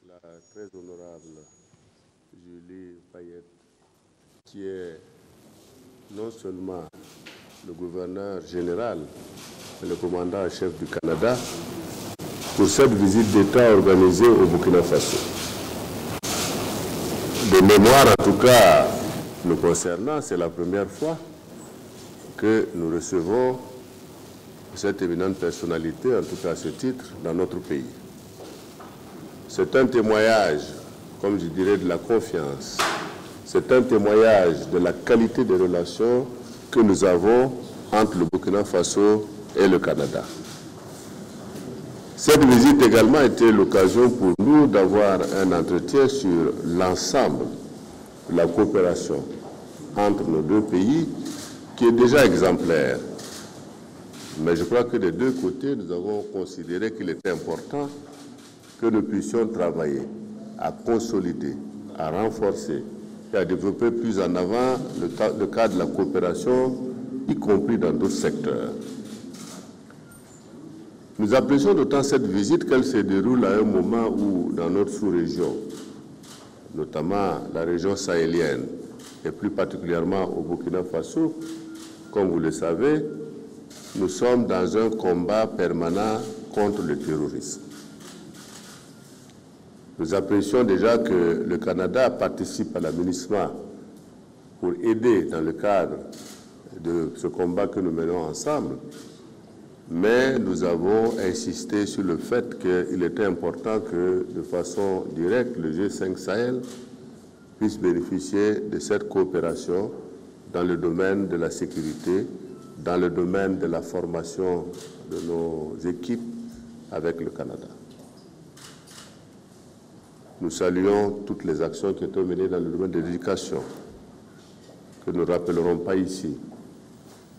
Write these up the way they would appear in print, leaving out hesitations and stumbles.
la très honorable Julie Payette, qui est non seulement le gouverneur général et le commandant en chef du Canada, pour cette visite d'État organisée au Burkina Faso. De mémoire, en tout cas, nous concernant, c'est la première fois que nous recevons cette éminente personnalité, en tout cas à ce titre, dans notre pays. C'est un témoignage, comme je dirais, de la confiance. C'est un témoignage de la qualité des relations que nous avons entre le Burkina Faso et le Canada. Cette visite également a été l'occasion pour nous d'avoir un entretien sur l'ensemble de la coopération entre nos deux pays, qui est déjà exemplaire. Mais je crois que des deux côtés, nous avons considéré qu'il était important que nous puissions travailler à consolider, à renforcer et à développer plus en avant le cadre de la coopération, y compris dans d'autres secteurs. Nous apprécions d'autant cette visite qu'elle se déroule à un moment où, dans notre sous-région, notamment la région sahélienne, et plus particulièrement au Burkina Faso, comme vous le savez, nous sommes dans un combat permanent contre le terrorisme. Nous apprécions déjà que le Canada participe à la MINUSMA pour aider dans le cadre de ce combat que nous menons ensemble, mais nous avons insisté sur le fait qu'il était important que, de façon directe, le G5 Sahel puisse bénéficier de cette coopération dans le domaine de la sécurité, dans le domaine de la formation de nos équipes avec le Canada. Nous saluons toutes les actions qui ont été menées dans le domaine de l'éducation, que nous ne rappellerons pas ici,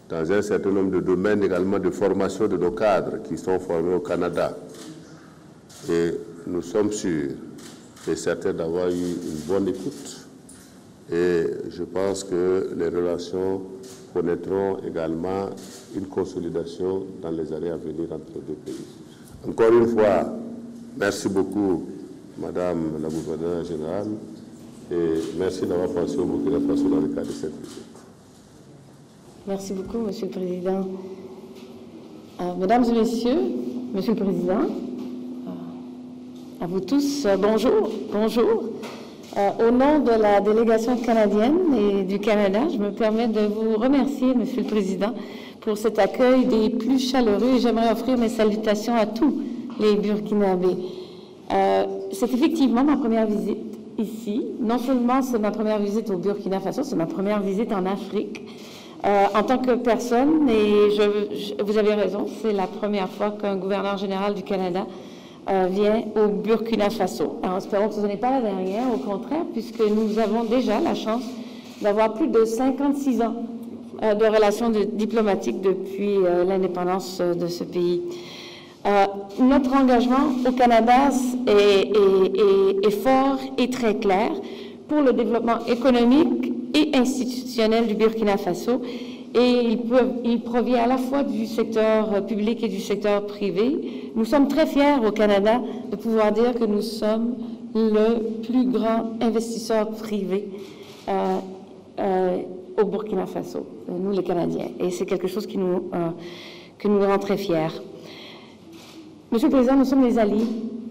dans un certain nombre de domaines également de formation de nos cadres qui sont formés au Canada. Et nous sommes sûrs et certains d'avoir eu une bonne écoute. Et je pense que les relations connaîtront également une consolidation dans les années à venir entre les deux pays. Encore une fois, merci beaucoup, Madame la gouverneure générale, et merci d'avoir pensé au Burkina Faso dans le cadre de cette visite. Merci beaucoup, Monsieur le Président. Mesdames et Messieurs, Monsieur le Président, à vous tous, bonjour. Bonjour. Au nom de la délégation canadienne et du Canada, je me permets de vous remercier, Monsieur le Président, pour cet accueil des plus chaleureux et j'aimerais offrir mes salutations à tous les Burkinabés. C'est effectivement ma première visite ici. Non seulement c'est ma première visite au Burkina Faso, c'est ma première visite en Afrique. En tant que personne, et vous avez raison, c'est la première fois qu'un gouverneur général du Canada vient au Burkina Faso. Alors, espérons que ce n'est pas la dernière, au contraire, puisque nous avons déjà la chance d'avoir plus de 56 ans de relations diplomatiques depuis l'indépendance de ce pays. Notre engagement au Canada est fort et très clair pour le développement économique et institutionnel du Burkina Faso, et il provient à la fois du secteur public et du secteur privé. Nous sommes très fiers au Canada de pouvoir dire que nous sommes le plus grand investisseur privé au Burkina Faso, nous les Canadiens, et c'est quelque chose qui nous rend très fiers. Monsieur le Président, nous sommes des alliés,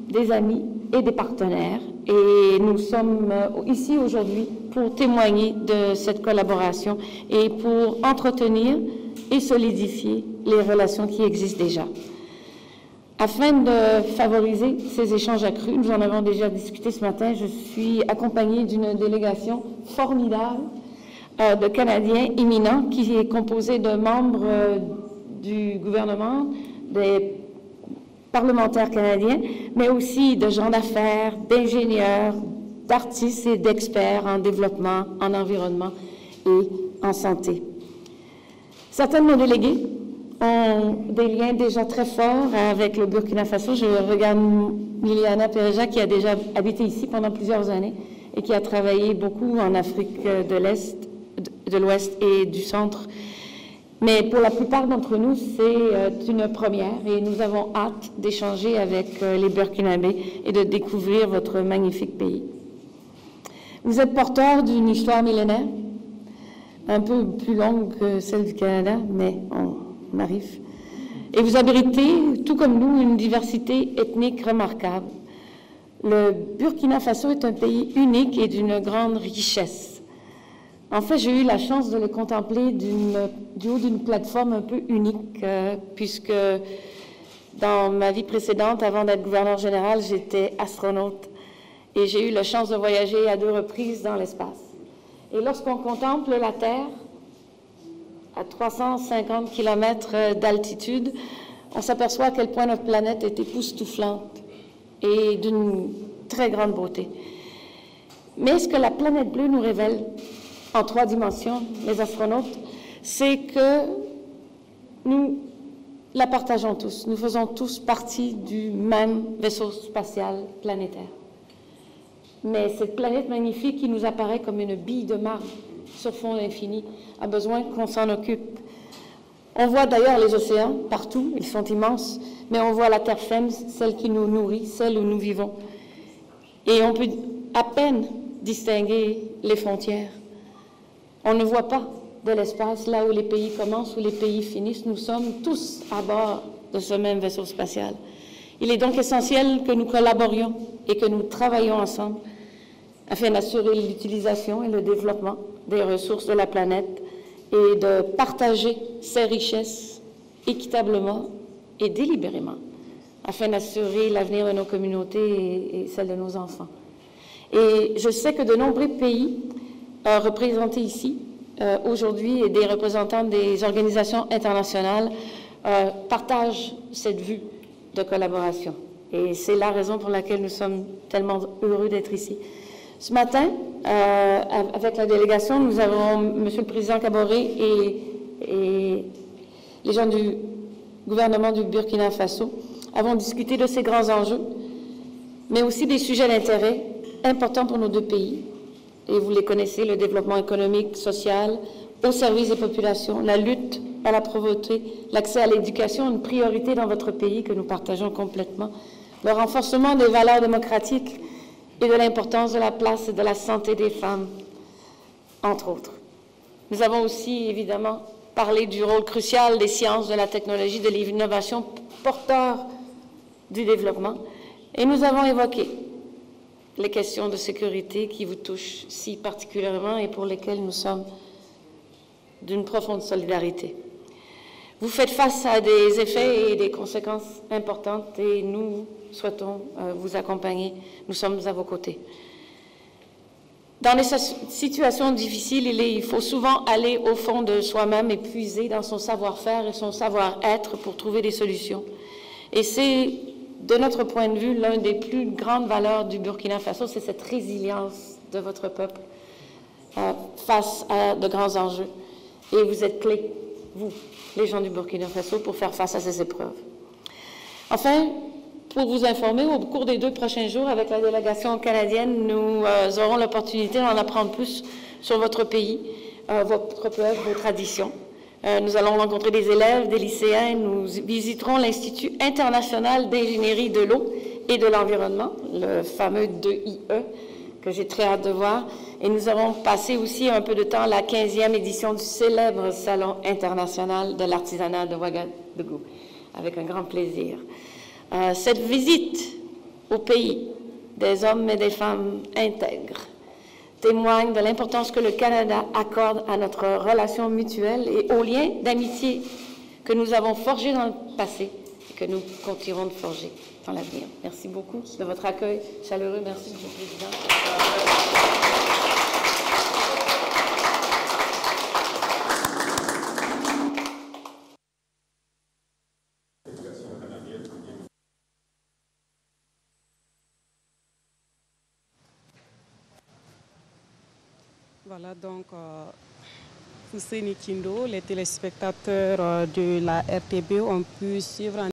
des amis et des partenaires, et nous sommes ici aujourd'hui pour témoigner de cette collaboration et pour entretenir et solidifier les relations qui existent déjà. Afin de favoriser ces échanges accrus, nous en avons déjà discuté ce matin, je suis accompagnée d'une délégation formidable de Canadiens éminents qui est composée de membres du gouvernement, des parlementaires canadiens, mais aussi de gens d'affaires, d'ingénieurs, d'artistes et d'experts en développement, en environnement et en santé. Certains de nos délégués ont des liens déjà très forts avec le Burkina Faso. Je regarde Liliana Pereja qui a déjà habité ici pendant plusieurs années et qui a travaillé beaucoup en Afrique de l'Ouest et du Centre. Mais pour la plupart d'entre nous, c'est une première et nous avons hâte d'échanger avec les Burkinabés et de découvrir votre magnifique pays. Vous êtes porteur d'une histoire millénaire, un peu plus longue que celle du Canada, mais on arrive. Et vous abritez, tout comme nous, une diversité ethnique remarquable. Le Burkina Faso est un pays unique et d'une grande richesse. En fait, j'ai eu la chance de le contempler du haut d'une plateforme un peu unique, puisque dans ma vie précédente, avant d'être gouverneur général, j'étais astronaute et j'ai eu la chance de voyager à 2 reprises dans l'espace. Et lorsqu'on contemple la Terre, à 350 km d'altitude, on s'aperçoit à quel point notre planète est époustouflante et d'une très grande beauté. Mais ce que la planète bleue nous révèle en 3 dimensions, les astronautes, c'est que nous la partageons tous. Nous faisons tous partie du même vaisseau spatial planétaire. Mais cette planète magnifique qui nous apparaît comme une bille de marbre sur fond infini a besoin qu'on s'en occupe. On voit d'ailleurs les océans partout, ils sont immenses, mais on voit la terre ferme, celle qui nous nourrit, celle où nous vivons. Et on peut à peine distinguer les frontières. On ne voit pas de l'espace là où les pays commencent, où les pays finissent. Nous sommes tous à bord de ce même vaisseau spatial. Il est donc essentiel que nous collaborions et que nous travaillions ensemble afin d'assurer l'utilisation et le développement des ressources de la planète et de partager ces richesses équitablement et délibérément afin d'assurer l'avenir de nos communautés et celle de nos enfants. Et je sais que de nombreux pays représentés ici aujourd'hui et des représentants des organisations internationales partagent cette vue de collaboration. Et c'est la raison pour laquelle nous sommes tellement heureux d'être ici. Ce matin, avec la délégation, nous avons M. le Président Kaboré et les gens du gouvernement du Burkina Faso avons discuté de ces grands enjeux, mais aussi des sujets d'intérêt importants pour nos 2 pays. Et vous les connaissez, le développement économique, social, au service des populations, la lutte à la pauvreté, l'accès à l'éducation, une priorité dans votre pays que nous partageons complètement, le renforcement des valeurs démocratiques et de l'importance de la place et de la santé des femmes, entre autres. Nous avons aussi, évidemment, parlé du rôle crucial des sciences, de la technologie, de l'innovation porteur du développement, et nous avons évoqué les questions de sécurité qui vous touchent si particulièrement et pour lesquelles nous sommes d'une profonde solidarité. Vous faites face à des effets et des conséquences importantes et nous souhaitons vous accompagner. Nous sommes à vos côtés. Dans les situations difficiles, il faut souvent aller au fond de soi-même et puiser dans son savoir-faire et son savoir-être pour trouver des solutions. Et c'est, de notre point de vue, l'une des plus grandes valeurs du Burkina Faso, c'est cette résilience de votre peuple face à de grands enjeux. Et vous êtes clés, vous, les gens du Burkina Faso, pour faire face à ces épreuves. Enfin, pour vous informer, au cours des 2 prochains jours, avec la délégation canadienne, nous aurons l'opportunité d'en apprendre plus sur votre pays, votre peuple, vos traditions. Nous allons rencontrer des élèves, des lycéens, nous visiterons l'Institut international d'ingénierie de l'eau et de l'environnement, le fameux 2IE, que j'ai très hâte de voir. Et nous avons passé aussi un peu de temps à la 15e édition du célèbre Salon international de l'artisanat de Ouagadougou, avec un grand plaisir. Cette visite au pays des hommes et des femmes intègres témoigne de l'importance que le Canada accorde à notre relation mutuelle et aux liens d'amitié que nous avons forgés dans le passé et que nous continuerons de forger dans l'avenir. Merci beaucoup de votre accueil chaleureux. Merci, M. le Président. Voilà donc Fousséni Kindo, les téléspectateurs de la RTB ont pu suivre en